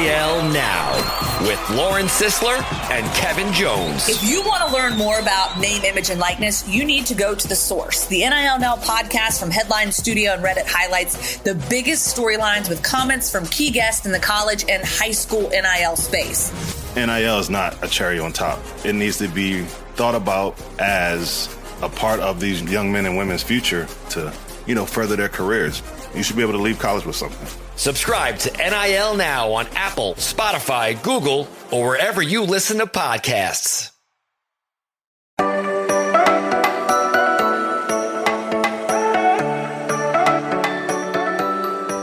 NIL Now with Lauren Sisler and Kevin Jones. If you want to learn more about name, image, and likeness, you need to go to The Source. The NIL Now podcast from Headline Studio and Reddit highlights the biggest storylines with comments from key guests in the college and high school NIL space. NIL is not a cherry on top. It needs to be thought about as a part of these young men and women's future to, further their careers. You should be able to leave college with something. Subscribe to NIL Now on Apple, Spotify, Google, or wherever you listen to podcasts.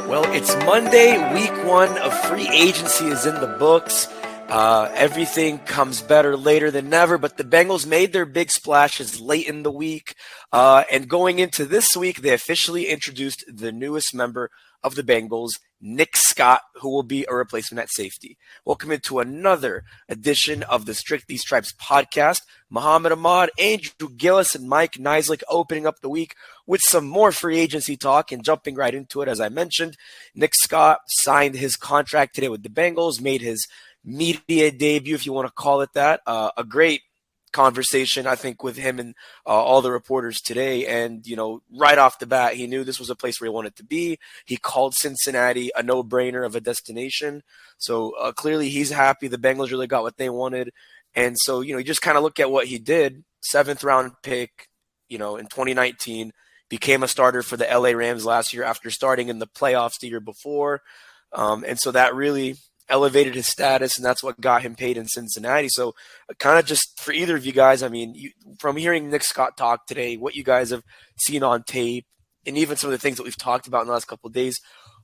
Well, it's Monday, week 1 of free agency is in the books. Everything comes better later than never, but the Bengals made their big splashes late in the week. And going into this week, they officially introduced the newest member of the Bengals, Nick Scott, who will be a replacement at safety. Welcome into another edition of the Strictly Stripes podcast. Muhammad Ahmad, Andrew Gillis, and Mike Nislik opening up the week with some more free agency talk and jumping right into it. As I mentioned, Nick Scott signed his contract today with the Bengals, made his media debut, if you want to call it that. A great conversation, I think, with him and all the reporters today. And, right off the bat, he knew this was a place where he wanted to be. He called Cincinnati a no-brainer of a destination. So clearly he's happy. The Bengals really got what they wanted. And so, you just kind of look at what he did. 7th-round pick, in 2019, became a starter for the LA Rams last year after starting in the playoffs the year before. And so that really elevated his status, and that's what got him paid in Cincinnati. So kind of just for either of you guys, from hearing Nick Scott talk today, what you guys have seen on tape, and even some of the things that we've talked about in the last couple of days,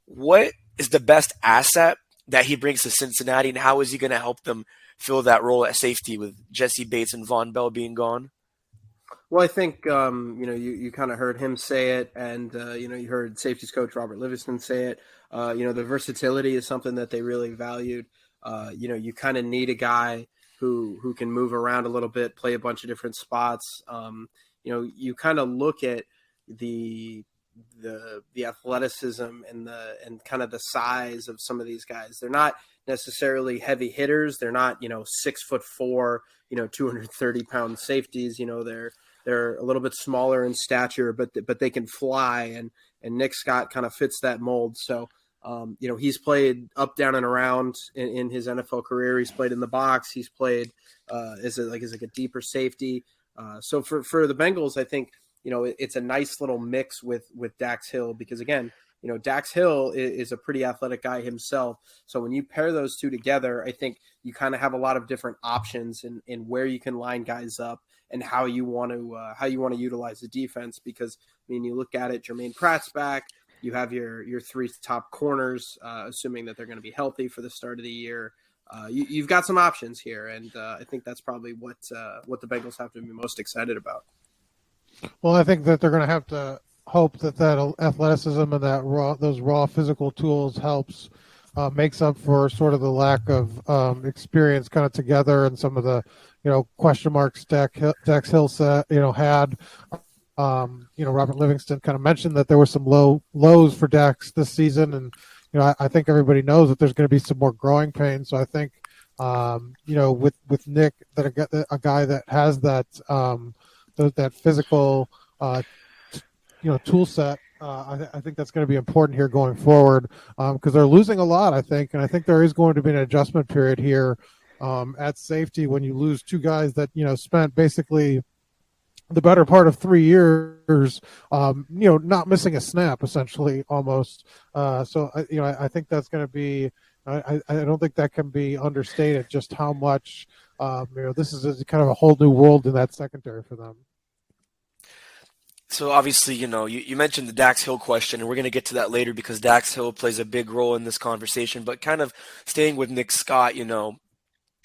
what is the best asset that he brings to Cincinnati, and how is he going to help them fill that role at safety with Jesse Bates and Von Bell being gone? Well, I think, you kind of heard him say it, and, you heard safeties coach Robert Livingston say it. The versatility is something that they really valued. You kind of need a guy who can move around a little bit, play a bunch of different spots. You kind of look at the athleticism and kind of the size of some of these guys. They're not necessarily heavy hitters. They're not, 6'4", 230-pound safeties. They're a little bit smaller in stature, but they can fly, and Nick Scott kind of fits that mold. So, he's played up, down, and around in his NFL career. He's played in the box. He's played as a deeper safety. So for the Bengals, I think, it's a nice little mix with Dax Hill, because, again, Dax Hill is a pretty athletic guy himself. So when you pair those two together, I think you kind of have a lot of different options in where you can line guys up and how you want to utilize the defense. Because you look at it, Jermaine Pratt's back. You have your 3 top corners, assuming that they're going to be healthy for the start of the year. You've got some options here, and I think that's probably what the Bengals have to be most excited about. Well, I think that they're going to have to hope that athleticism and those raw physical tools helps makes up for sort of the lack of experience kind of together, and some of the question marks Dax Hill had. Robert Livingston kind of mentioned that there were some lows for Dax this season, and I think everybody knows that there's going to be some more growing pains. So I think with Nick, that a guy that has that physical tool set. I think that's going to be important here going forward, because they're losing a lot, I think, and I think there is going to be an adjustment period here at safety when you lose 2 guys that spent basically the better part of 3 years, not missing a snap, essentially, almost. So I think that's going to be. I don't think that can be understated, just how much this is kind of a whole new world in that secondary for them. So obviously, you mentioned the Dax Hill question, and we're going to get to that later because Dax Hill plays a big role in this conversation. But kind of staying with Nick Scott,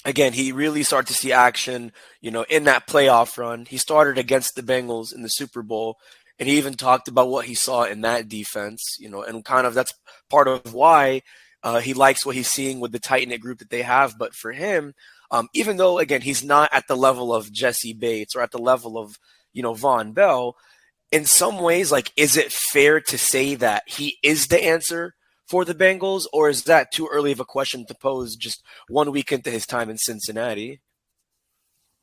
again, he really started to see action, in that playoff run. He started against the Bengals in the Super Bowl, and he even talked about what he saw in that defense, and kind of that's part of why he likes what he's seeing with the tight-knit group that they have. But for him, even though, again, he's not at the level of Jesse Bates or at the level of, Von Bell, in some ways, is it fair to say that he is the answer for the Bengals, or is that too early of a question to pose just 1 week into his time in Cincinnati?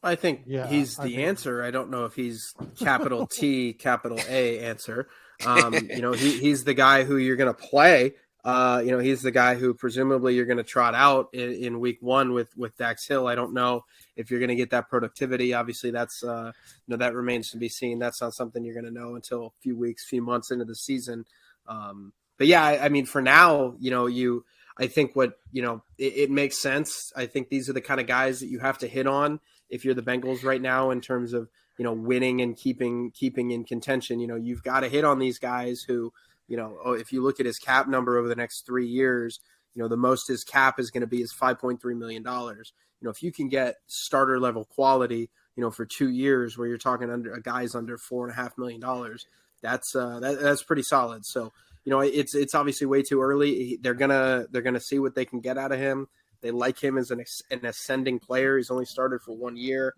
I think he's the answer. I don't know if he's capital T, capital A answer. He's the guy who you're going to play. He's the guy who presumably you're going to trot out in week one with Dax Hill. I don't know if you're going to get that productivity. Obviously, that's that remains to be seen. That's not something you're going to know until a few months into the season. But yeah, I mean, for now, I think it makes sense. I think these are the kind of guys that you have to hit on if you're the Bengals right now in terms of, winning and keeping in contention. You've got to hit on these guys who, if you look at his cap number over the next 3 years, the most his cap is going to be is $5.3 million. If you can get starter level quality, for 2 years where you're talking under guys under $4.5 million, that's pretty solid. So, it's obviously way too early. They're gonna see what they can get out of him. They like him as an ascending player. He's only started for 1 year.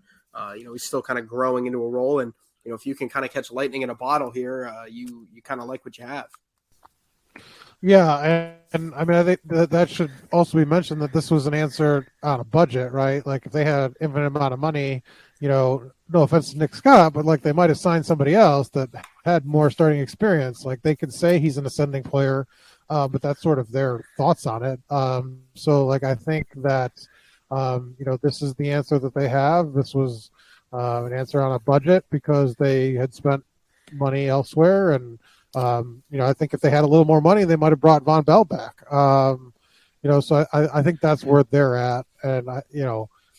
He's still kind of growing into a role. And, if you can kind of catch lightning in a bottle here, you kind of like what you have. Yeah. And I mean, I think that should also be mentioned that this was an answer on a budget, right? Like if they had infinite amount of money, no offense to Nick Scott, but like they might have signed somebody else that had more starting experience. Like they could say he's an ascending player, but that's sort of their thoughts on it. So like I think that this is the answer that they have. This was an answer on a budget because they had spent money elsewhere, and I think if they had a little more money, they might have brought Von Bell back. So I think that's where they're at, and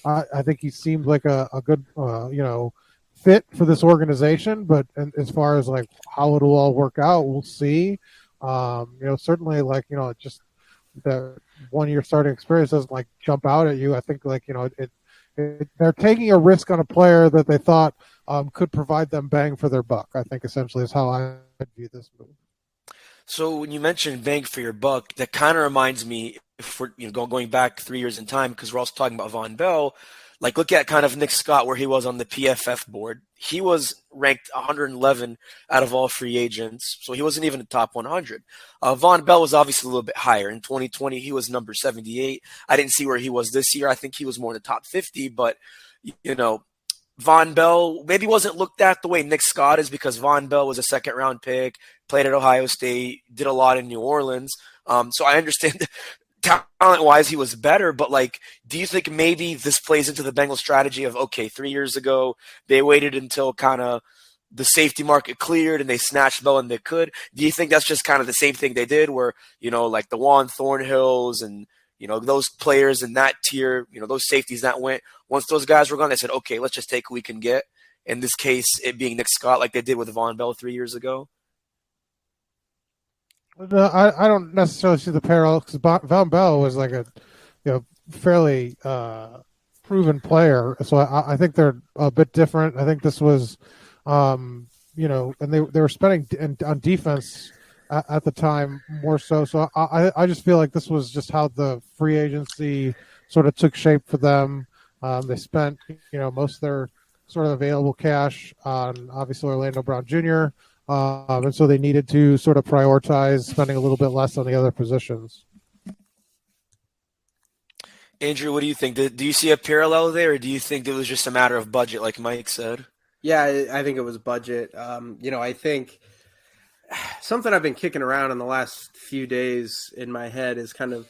I think he seems like a good fit for this organization. But as far as like how it'll all work out, we'll see. Certainly just the 1 year starting experience doesn't like jump out at you. I think they're taking a risk on a player that they thought could provide them bang for their buck. I think essentially is how I view this move. So when you mentioned bang for your buck, that kind of reminds me, if we're going back 3 years in time, because we're also talking about Von Bell. Like look at kind of Nick Scott, where he was on the PFF board. He was ranked 111 out of all free agents, so he wasn't even the top 100. Von Bell was obviously a little bit higher. In 2020, he was number 78. I didn't see where he was this year. I think he was more in the top 50, but Von Bell maybe wasn't looked at the way Nick Scott is because Von Bell was a second-round pick, played at Ohio State, did a lot in New Orleans. So I understand talent-wise he was better, but do you think maybe this plays into the Bengals strategy of, okay, 3 years ago they waited until kind of the safety market cleared and they snatched Bell and they could? Do you think that's just kind of the same thing they did where, like the Juan Thornhills and those players in that tier, those safeties that went, once those guys were gone, they said, okay, let's just take what we can get. In this case, it being Nick Scott, like they did with Von Bell 3 years ago. No, I don't necessarily see the parallel because Von Bell was like a fairly proven player. So I think they're a bit different. I think this was, and they were spending on defense at the time more so. So I just feel like this was just how the free agency sort of took shape for them. They spent, most of their sort of available cash on obviously Orlando Brown Jr., and so they needed to sort of prioritize spending a little bit less on the other positions. Andrew, what do you think? Do you see a parallel there, or do you think it was just a matter of budget, like Mike said? Yeah, I think it was budget. I think something I've been kicking around in the last few days in my head is kind of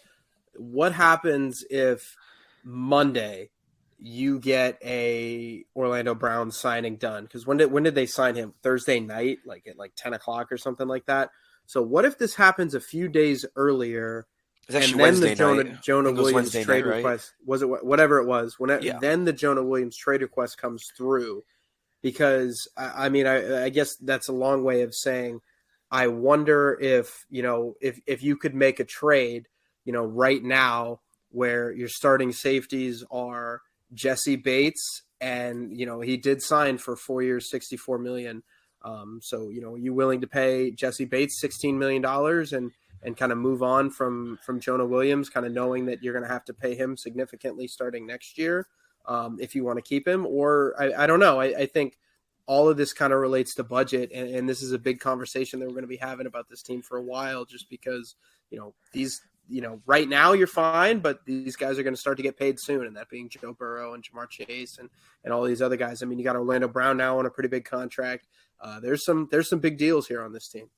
what happens if Monday you get a Orlando Brown signing done, because when did they sign him? Thursday night, like at 10 o'clock or something like that. So what if this happens a few days earlier, and then Wednesday the Jonah Williams Wednesday trade night, right? request whatever it was, then the Jonah Williams trade request comes through, because I guess that's a long way of saying I wonder if if you could make a trade right now where your starting safeties are Jesse Bates, and he did sign for 4 years, $64 million. So you willing to pay Jesse Bates $16 million and kind of move on from Jonah Williams, kind of knowing that you're going to have to pay him significantly starting next year if you want to keep him? Or I don't know. I think all of this kind of relates to budget, and this is a big conversation that we're going to be having about this team for a while, just because, right now you're fine, but these guys are going to start to get paid soon, and that being Joe Burrow and Jamar Chase and all these other guys. I mean, you got Orlando Brown now on a pretty big contract. There's some big deals here on this team.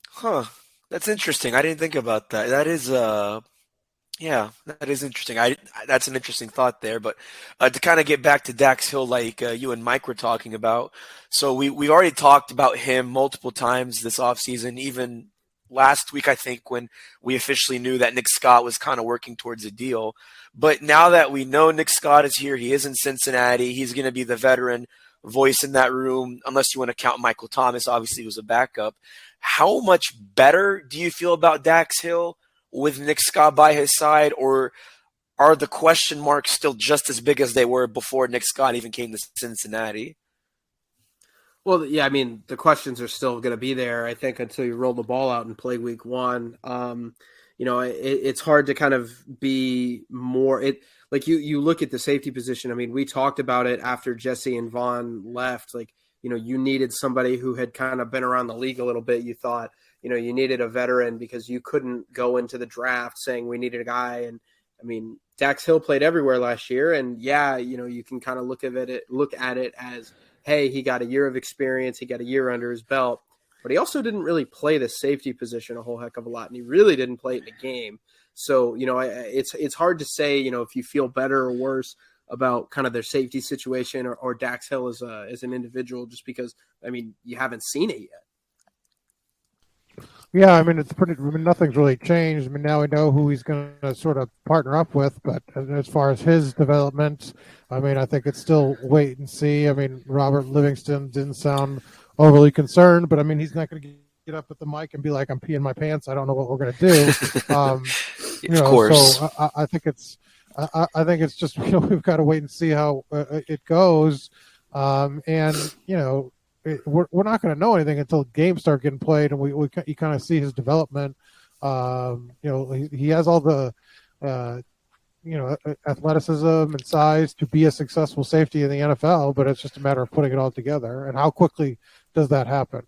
Huh. That's interesting. I didn't think about that. That is yeah, that is interesting. That's an interesting thought there. But to kind of get back to Dax Hill, like you and Mike were talking about, so we already talked about him multiple times this offseason, even last week, I think, when we officially knew that Nick Scott was kind of working towards a deal. But now that we know Nick Scott is here, he is in Cincinnati, he's going to be the veteran voice in that room, unless you want to count Michael Thomas, obviously he was a backup. How much better do you feel about Dax Hill with Nick Scott by his side, or are the question marks still just as big as they were before Nick Scott even came to Cincinnati? Well, yeah, I mean, the questions are still going to be there, I think, until you roll the ball out and play week one. It's hard to kind of be more – like you look at the safety position. I mean, we talked about it after Jesse and Vaughn left. Like, you needed somebody who had kind of been around the league a little bit. You thought, you needed a veteran because you couldn't go into the draft saying we needed a guy. And, I mean, Dax Hill played everywhere last year. And, yeah, you can kind of look at it as – hey, he got a year of experience, he got a year under his belt, but he also didn't really play the safety position a whole heck of a lot, and he really didn't play it in a game. So, it's hard to say, if you feel better or worse about kind of their safety situation or Dax Hill as an individual, just because, I mean, you haven't seen it yet. Yeah, I mean, nothing's really changed. I mean, now we know who he's going to sort of partner up with, but as far as his development, I mean, I think it's still wait and see. I mean, Robert Livingston didn't sound overly concerned, but I mean, he's not going to get up at the mic and be like, I'm peeing my pants, I don't know what we're going to do. Of course. So I think it's just, we've got to wait and see how it goes. We're not going to know anything until games start getting played, and you kind of see his development. He has all the athleticism and size to be a successful safety in the NFL, but it's just a matter of putting it all together. And how quickly does that happen?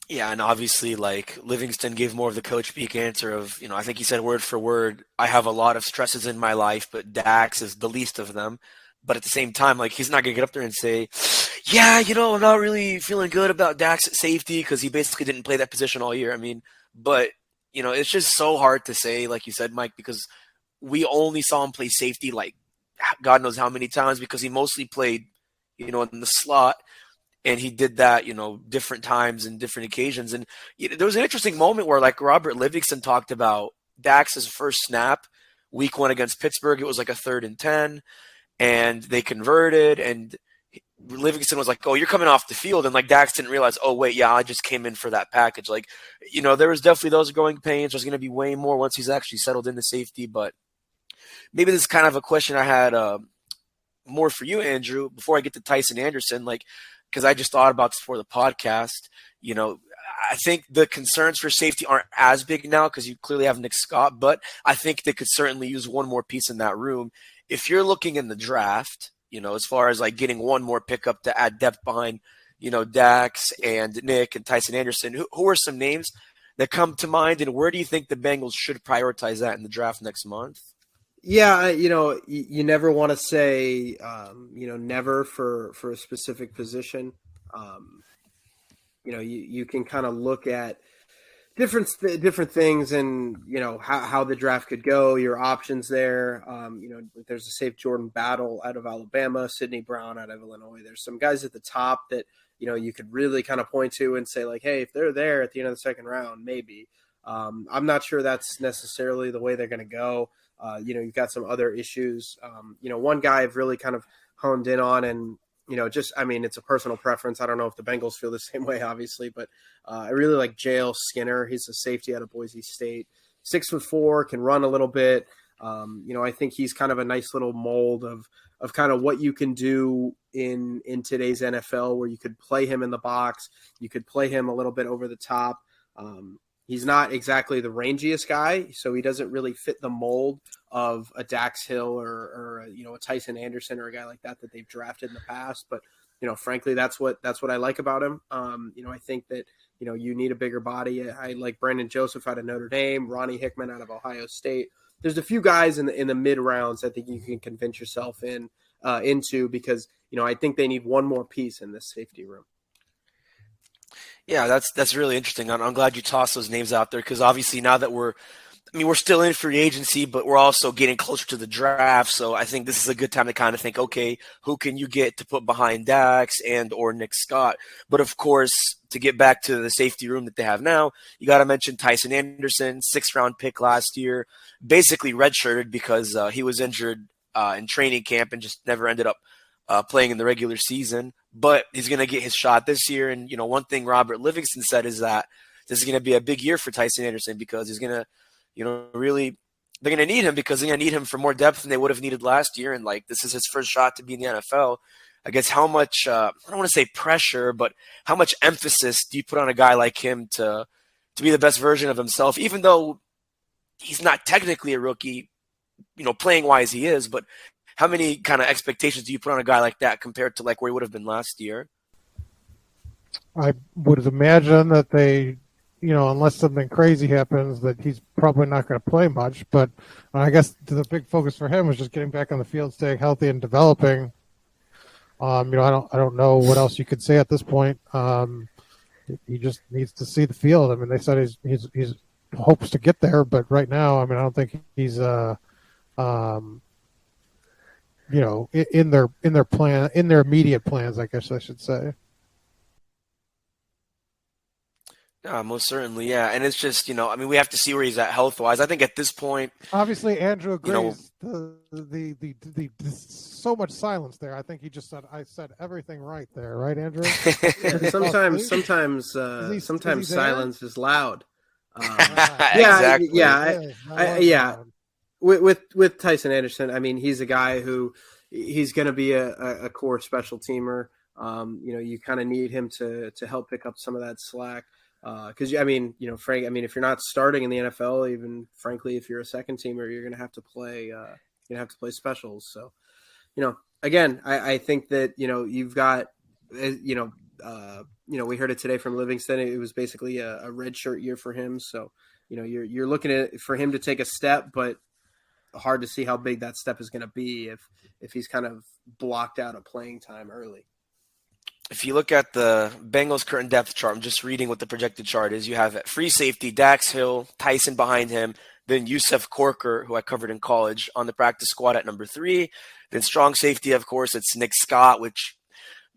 Yeah, and obviously, like, Livingston gave more of the coach speak answer of, I think he said word for word, I have a lot of stresses in my life, but Dax is the least of them. But at the same time, like, he's not going to get up there and say, yeah, I'm not really feeling good about Dax at safety because he basically didn't play that position all year. I mean, but, it's just so hard to say, like you said, Mike, because we only saw him play safety, like, God knows how many times, because he mostly played, in the slot. And he did that, different times and different occasions. And there was an interesting moment where, like, Robert Livingston talked about Dax's first snap, week one against Pittsburgh. It was like a 3rd and 10. And they converted, and Livingston was like, oh, you're coming off the field. And, like, Dax didn't realize, oh, wait, yeah, I just came in for that package. Like, there was definitely those growing pains. There's going to be way more once he's actually settled into safety. But maybe this is kind of a question I had more for you, Andrew, before I get to Tyson Anderson, like, because I just thought about this for the podcast. I think the concerns for safety aren't as big now because you clearly have Nick Scott, but I think they could certainly use one more piece in that room. If you're looking in the draft, as far as like getting one more pickup to add depth behind, Dax and Nick and Tyson Anderson, who are some names that come to mind, and where do you think the Bengals should prioritize that in the draft next month? Yeah, you never want to say, never for a specific position. You can kind of look at different things and, how the draft could go, your options there. There's a safe Jordan Battle out of Alabama, Sidney Brown out of Illinois. There's some guys at the top that, you could really kind of point to and say, like, hey, if they're there at the end of the second round, maybe. I'm not sure that's necessarily the way they're going to go. You've got some other issues. One guy I've really kind of honed in on, and, it's a personal preference. I don't know if the Bengals feel the same way, obviously, but I really like J.L. Skinner. He's a safety out of Boise State, 6'4", can run a little bit. I think he's kind of a nice little mold of kind of what you can do in today's NFL, where you could play him in the box. You could play him a little bit over the top. He's not exactly the rangiest guy, so he doesn't really fit the mold of a Dax Hill or a Tyson Anderson or a guy like that they've drafted in the past. But frankly, that's what I like about him. I think that you need a bigger body. I like Brandon Joseph out of Notre Dame, Ronnie Hickman out of Ohio State. There's a few guys in the mid rounds I think you can convince yourself into because I think they need one more piece in this safety room. Yeah, that's really interesting. I'm glad you tossed those names out there because obviously now that we're still in free agency, but we're also getting closer to the draft. So I think this is a good time to kind of think, okay, who can you get to put behind Dax and or Nick Scott? But of course, to get back to the safety room that they have now, you got to mention Tyson Anderson, 6th-round pick last year, basically redshirted because he was injured in training camp and just never ended up playing in the regular season. But he's going to get his shot this year. And, one thing Robert Livingston said is that this is going to be a big year for Tyson Anderson because he's going to, really, they're going to need him because they're going to need him for more depth than they would have needed last year. And, this is his first shot to be in the NFL. I guess how much, I don't want to say pressure, but how much emphasis do you put on a guy like him to be the best version of himself, even though he's not technically a rookie, playing-wise he is, but how many kind of expectations do you put on a guy like that compared to where he would have been last year? I would imagine that they, unless something crazy happens, that he's probably not going to play much. But I guess the big focus for him was just getting back on the field, staying healthy, and developing. I don't know what else you could say at this point. He just needs to see the field. I mean, they said he's hopes to get there, but right now, I don't think he's in their plan, in their immediate plans, I guess I should say. Yeah, most certainly, yeah. And it's just, we have to see where he's at health-wise. I think at this point... Obviously, Andrew agrees. The so much silence there. I think he just said, I said everything right there. Right, Andrew? Yeah, sometimes silence is loud. Exactly. Yeah. With Tyson Anderson, he's a guy who he's going to be a core special teamer. You kind of need him to help pick up some of that slack. Because Frank, if you're not starting in the NFL, even frankly, if you're a second teamer, you're going to have to play. You're going to have to play specials. So, again, I think that you've got, we heard it today from Livingston. It was basically a red shirt year for him. So, you're looking at for him to take a step, but hard to see how big that step is going to be if he's kind of blocked out of playing time early. If you look at the Bengals current depth chart, I'm just reading what the projected chart is. You have at free safety, Dax Hill, Tyson behind him, then Yusuf Corker, who I covered in college, on the practice squad at number 3. Then strong safety, of course, it's Nick Scott, which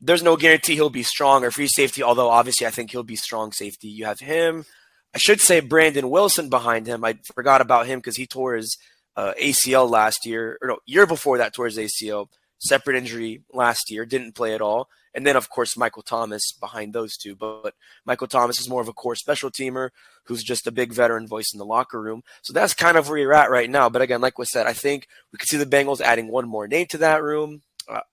there's no guarantee he'll be strong or free safety, although obviously I think he'll be strong safety. You have him. I should say Brandon Wilson behind him. I forgot about him because he tore his ACL last year, or no, year before that tore his ACL. Separate injury last year, didn't play at all. And then, of course, Michael Thomas behind those two. But Michael Thomas is more of a core special teamer who's just a big veteran voice in the locker room. So that's kind of where you're at right now. But again, like we said, I think we could see the Bengals adding one more name to that room.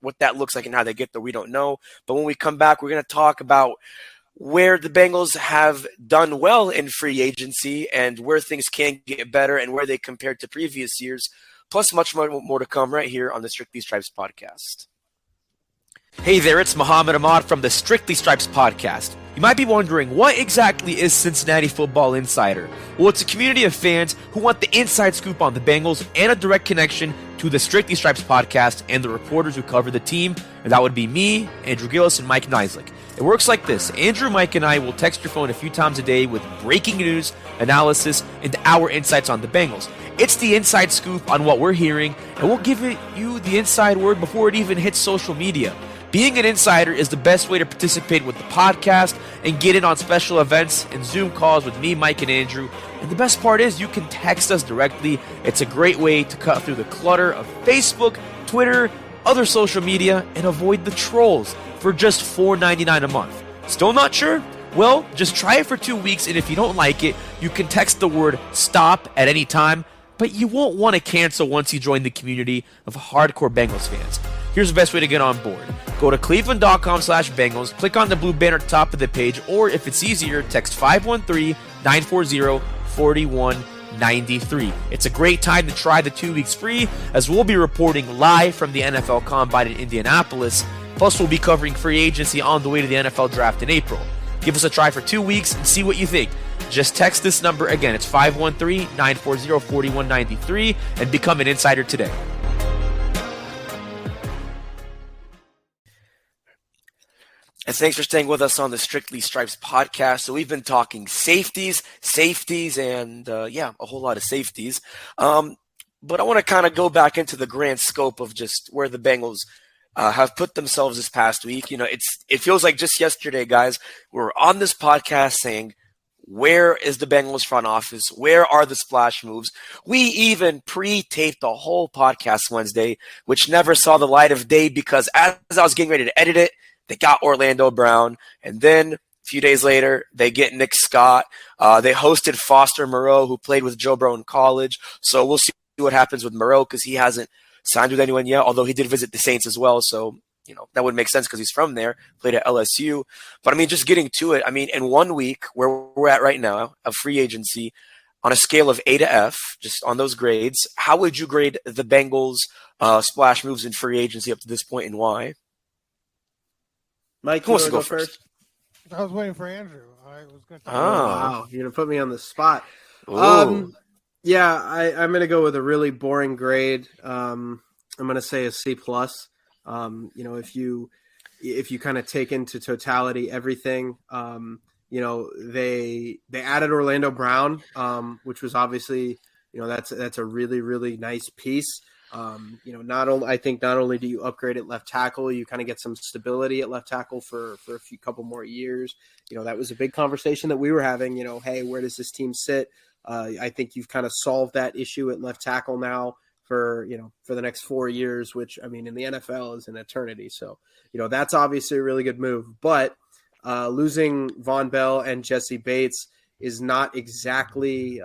What that looks like and how they get there, we don't know. But when we come back, we're going to talk about where the Bengals have done well in free agency and where things can get better and where they compare to previous years. Plus much more to come right here on the Strictly Stripes podcast. Hey there, it's Muhammad Ahmad from the Strictly Stripes podcast. You might be wondering, what exactly is Cincinnati Football Insider? Well, it's a community of fans who want the inside scoop on the Bengals and a direct connection to the Strictly Stripes podcast and the reporters who cover the team, and that would be me, Andrew Gillis, and Mike Neislick. It works like this. Andrew, Mike, and I will text your phone a few times a day with breaking news, analysis, and our insights on the Bengals. It's the inside scoop on what we're hearing, and we'll give you the inside word before it even hits social media. Being an insider is the best way to participate with the podcast and get in on special events and Zoom calls with me, Mike, and Andrew. And the best part is you can text us directly. It's a great way to cut through the clutter of Facebook, Twitter, other social media, and avoid the trolls for just $4.99 a month. Still not sure? Well, just try it for 2 weeks, and if you don't like it, you can text the word STOP at any time, but you won't want to cancel once you join the community of hardcore Bengals fans. Here's the best way to get on board. Go to cleveland.com/Bengals, click on the blue banner at the top of the page, or if it's easier, text 940-4193. It's a great time to try the 2 weeks free, as we'll be reporting live from the NFL Combine in Indianapolis. Plus, we'll be covering free agency on the way to the NFL Draft in April. Give us a try for 2 weeks and see what you think. Just text this number again. It's 513-940-4193 and become an insider today. And thanks for staying with us on the Strictly Stripes podcast. So we've been talking safeties, and a whole lot of safeties. But I want to kind of go back into the grand scope of just where the Bengals have put themselves this past week. You know, it feels like just yesterday, guys, we were on this podcast saying, where is the Bengals front office? Where are the splash moves? We even pre-taped the whole podcast Wednesday, which never saw the light of day because as I was getting ready to edit it, they got Orlando Brown. And then a few days later, they get Nick Scott. They hosted Foster Moreau, who played with Joe Burrow in college. So we'll see what happens with Moreau because he hasn't signed with anyone yet, although he did visit the Saints as well. So, you know, that would make sense because he's from there, played at LSU. But, I mean, just getting to it, I mean, in 1 week, where we're at right now, of free agency, on a scale of A to F, just on those grades, how would you grade the Bengals' splash moves in free agency up to this point and why? Mike, who wants to go first? I was waiting for Andrew. I was going to. Wow, you're gonna put me on the spot. Ooh. Yeah, I'm gonna go with a really boring grade. I'm gonna say a C plus. You know, if you kind of take into totality everything, you know, they added Orlando Brown, which was obviously, you know, that's a really, really nice piece. You know, not only do you upgrade at left tackle, you kind of get some stability at left tackle for a couple more years. You know, that was a big conversation that we were having, you know, hey, where does this team sit? I think you've kind of solved that issue at left tackle now for the next 4 years, which, I mean, in the NFL is an eternity. So, you know, that's obviously a really good move, but losing Von Bell and Jesse Bates is not exactly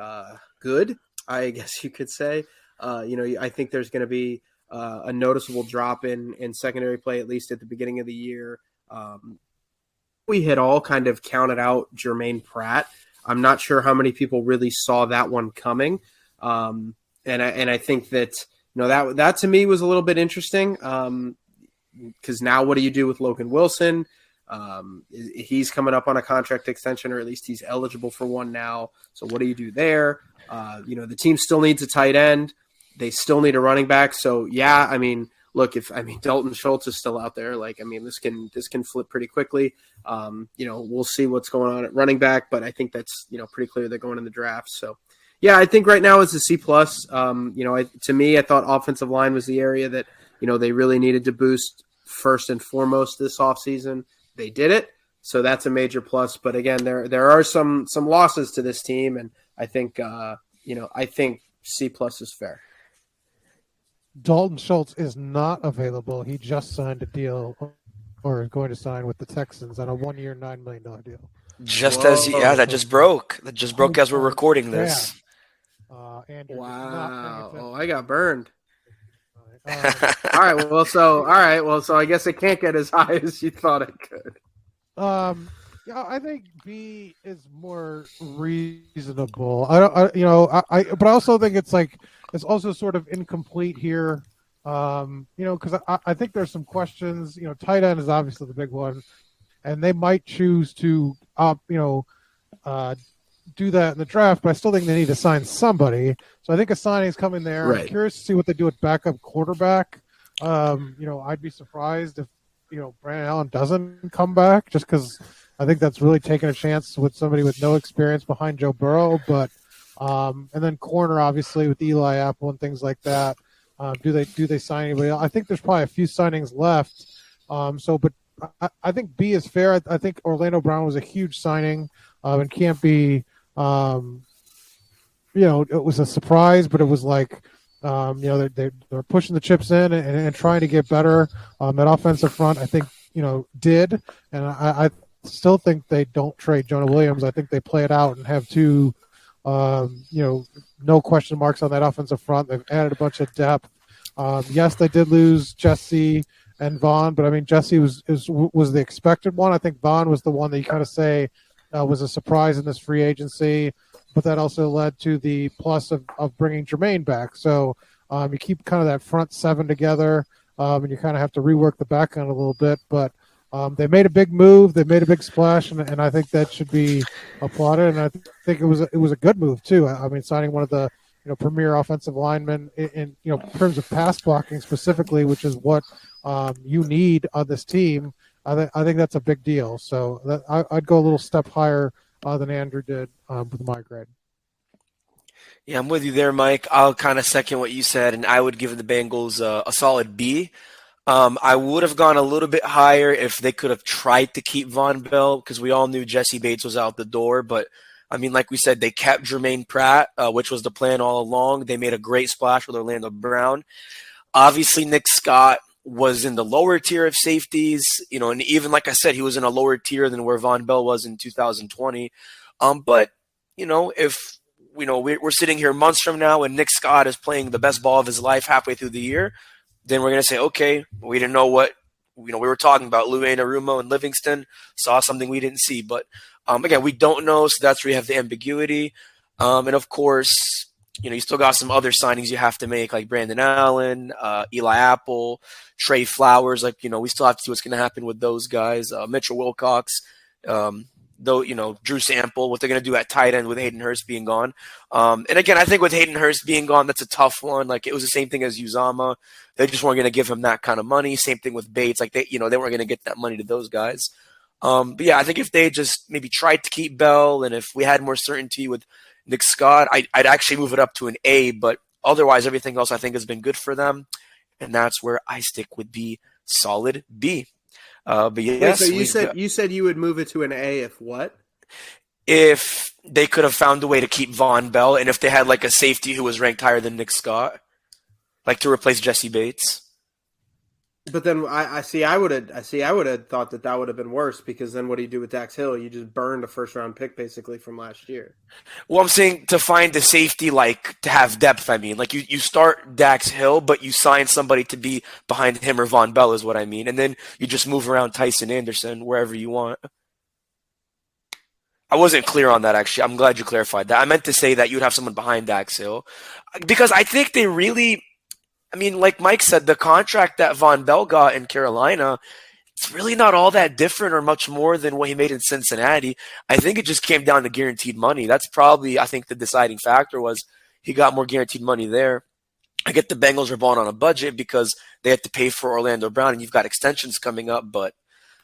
good, I guess you could say. You know, I think there's going to be a noticeable drop in secondary play, at least at the beginning of the year. We had all kind of counted out Jermaine Pratt. I'm not sure how many people really saw that one coming. And I think that, you know, that to me was a little bit interesting because now what do you do with Logan Wilson? He's coming up on a contract extension, or at least he's eligible for one now. So what do you do there? You know, the team still needs a tight end. They still need a running back. So, yeah, I mean, look, Dalton Schultz is still out there, like, I mean, this can flip pretty quickly. You know, we'll see what's going on at running back, but I think that's, you know, pretty clear they're going in the draft. So, yeah, I think right now it's a C plus. You know, to me, I thought offensive line was the area that, you know, they really needed to boost first and foremost this offseason. They did it. So that's a major plus. But again, there are some losses to this team. And I think, you know, I think C plus is fair. Dalton Schultz is not available. He just signed a deal, or is going to sign with the Texans on a 1-year, $9 million deal. That just broke. That just broke as we're recording this. Andrew, wow. Oh, I got burned. All right. Well, so I guess it can't get as high as you thought it could. Yeah, I think B is more reasonable. But I also think it's also sort of incomplete here. You know, because I think there's some questions. You know, tight end is obviously the big one, and they might choose to do that in the draft. But I still think they need to sign somebody. So I think a signing is coming there. Right. I'm curious to see what they do at backup quarterback. You know, I'd be surprised if, you know, Brandon Allen doesn't come back, just because I think that's really taking a chance with somebody with no experience behind Joe Burrow. But and then corner, obviously, with Eli Apple and things like that. Do they sign anybody else? I think there's probably a few signings left. But I think B is fair. I think Orlando Brown was a huge signing and can't be. You know, it was a surprise, but it was like, you know, they're pushing the chips in and trying to get better. That offensive front, I think, you know, did. And I still think they don't trade Jonah Williams. I think they play it out and have two, you know, no question marks on that offensive front. They've added a bunch of depth. Yes, they did lose Jesse and Vaughn, but I mean, Jesse was the expected one. I think Vaughn was the one that you kind of say, was a surprise in this free agency, but that also led to the plus of bringing Jermaine back. So you keep kind of that front seven together, and you kind of have to rework the back end a little bit. But they made a big move. They made a big splash, and I think that should be applauded. And I think it was a good move too. I mean, signing one of the premier offensive linemen in terms of pass blocking specifically, which is what you need on this team. I think that's a big deal. So I'd go a little step higher than Andrew did with my grade. Yeah, I'm with you there, Mike. I'll kind of second what you said, and I would give the Bengals a solid B. I would have gone a little bit higher if they could have tried to keep Von Bell, because we all knew Jesse Bates was out the door. But, I mean, like we said, they kept Jermaine Pratt, which was the plan all along. They made a great splash with Orlando Brown. Obviously, Nick Scott was in the lower tier of safeties, and even like I said, he was in a lower tier than where Von Bell was in 2020. But, if we're sitting here months from now and Nick Scott is playing the best ball of his life halfway through the year, then we're going to say, okay, we didn't know what, we were talking about. Lou Anarumo and Livingston saw something we didn't see. But again, we don't know, so that's where you have the ambiguity. And of course, you still got some other signings you have to make, like Brandon Allen, Eli Apple, Trey Flowers. We still have to see what's going to happen with those guys. Mitchell Wilcox, Drew Sample, what they're going to do at tight end with Hayden Hurst being gone. And again, I think with Hayden Hurst being gone, that's a tough one. Like, it was the same thing as Uzama. They just weren't going to give him that kind of money. Same thing with Bates. Like, they weren't going to get that money to those guys. But yeah, I think if they just maybe tried to keep Bell, and if we had more certainty with Nick Scott, I'd actually move it up to an A, but otherwise everything else I think has been good for them. And that's where I stick with the solid B. But yes, wait, so you said you would move it to an A if what? If they could have found a way to keep Von Bell, and if they had like a safety who was ranked higher than Nick Scott, like to replace Jesse Bates. But then I would have thought that would have been worse, because then what do you do with Dax Hill? You just burned a first round pick basically from last year. Well, I'm saying to find the safety, like to have depth. I mean, like you start Dax Hill, but you sign somebody to be behind him or Von Bell is what I mean, and then you just move around Tyson Anderson wherever you want. I wasn't clear on that, actually. I'm glad you clarified that. I meant to say that you'd have someone behind Dax Hill, because I think they really. I mean, like Mike said, the contract that Von Bell got in Carolina, it's really not all that different or much more than what he made in Cincinnati. I think it just came down to guaranteed money. That's probably, I think, the deciding factor was he got more guaranteed money there. I get the Bengals are balling on a budget because they had to pay for Orlando Brown, and you've got extensions coming up, but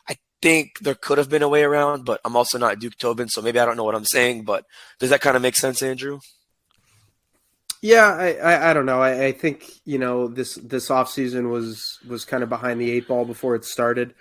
I think there could have been a way around, but I'm also not Duke Tobin, so maybe I don't know what I'm saying, but does that kind of make sense, Andrew? Yeah, I don't know. I think, this offseason was kind of behind the eight ball before it started,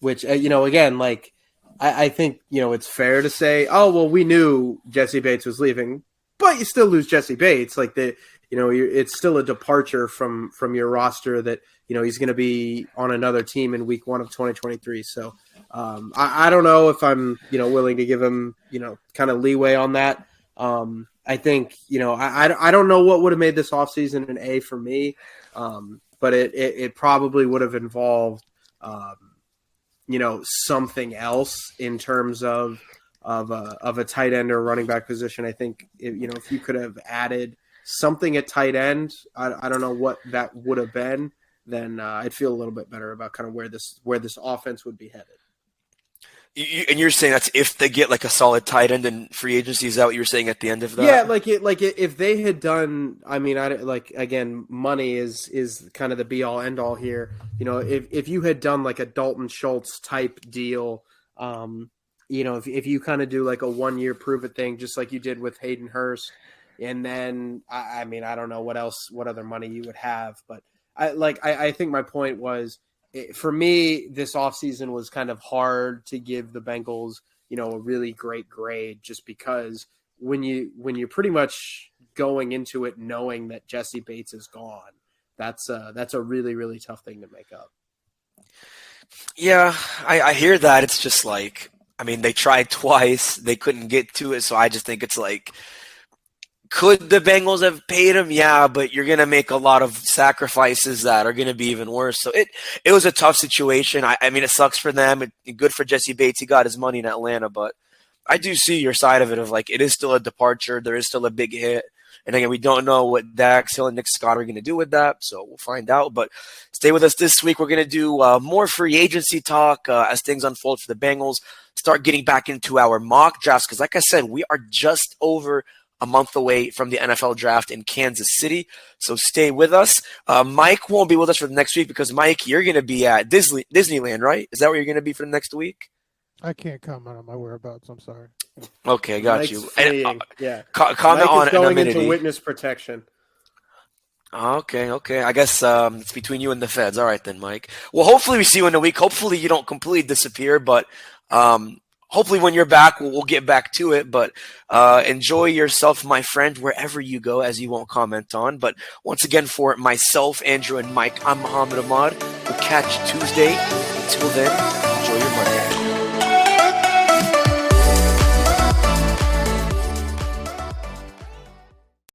which, again, like, I think, it's fair to say, oh, well, we knew Jesse Bates was leaving, but you still lose Jesse Bates. Like, it's still a departure from your roster that, he's going to be on another team in week 1 of 2023. So I don't know if I'm, willing to give him, kind of leeway on that. I think, I don't know what would have made this offseason an A for me, but it probably would have involved, something else in terms of a tight end or running back position. I think, if you could have added something at tight end, I don't know what that would have been, then I'd feel a little bit better about kind of where this offense would be headed. And you're saying that's if they get like a solid tight end in free agency? Is that what you were saying at the end of that? Yeah, if they had done, I mean, again, money is kind of the be all end all here. If you had done like a Dalton Schultz type deal, if you kind of do like a 1 year prove it thing, just like you did with Hayden Hurst, and then I mean, I don't know what other money you would have, but I think my point was, for me, this offseason was kind of hard to give the Bengals, a really great grade, just because when you're pretty much going into it knowing that Jesse Bates is gone, that's a really, really tough thing to make up. Yeah, I hear that. It's just like, I mean, they tried twice. They couldn't get to it. So I just think it's like, could the Bengals have paid him? Yeah, but you're going to make a lot of sacrifices that are going to be even worse. So it was a tough situation. I mean, it sucks for them. Good for Jesse Bates. He got his money in Atlanta, but I do see your side of it of like it is still a departure. There is still a big hit. And again, we don't know what Dax Hill and Nick Scott are going to do with that, so we'll find out. But stay with us this week. We're going to do more free agency talk as things unfold for the Bengals. Start getting back into our mock drafts because, like I said, we are just over a month away from the NFL draft in Kansas City. So stay with us. Mike won't be with us for the next week because, Mike, you're going to be at Disneyland, right? Is that where you're going to be for the next week? I can't comment on my whereabouts. I'm sorry. Okay, got Mike's you. fleeing. Yeah. Comment Mike on is going amenity. into witness protection. Okay. I guess it's between you and the feds. All right then, Mike. Well, hopefully we see you in a week. Hopefully you don't completely disappear, but hopefully when you're back, we'll get back to it. But enjoy yourself, my friend, wherever you go, as you won't comment on. But once again, for myself, Andrew, and Mike, I'm Muhammad Ahmad. We'll catch you Tuesday. Until then, enjoy your Monday.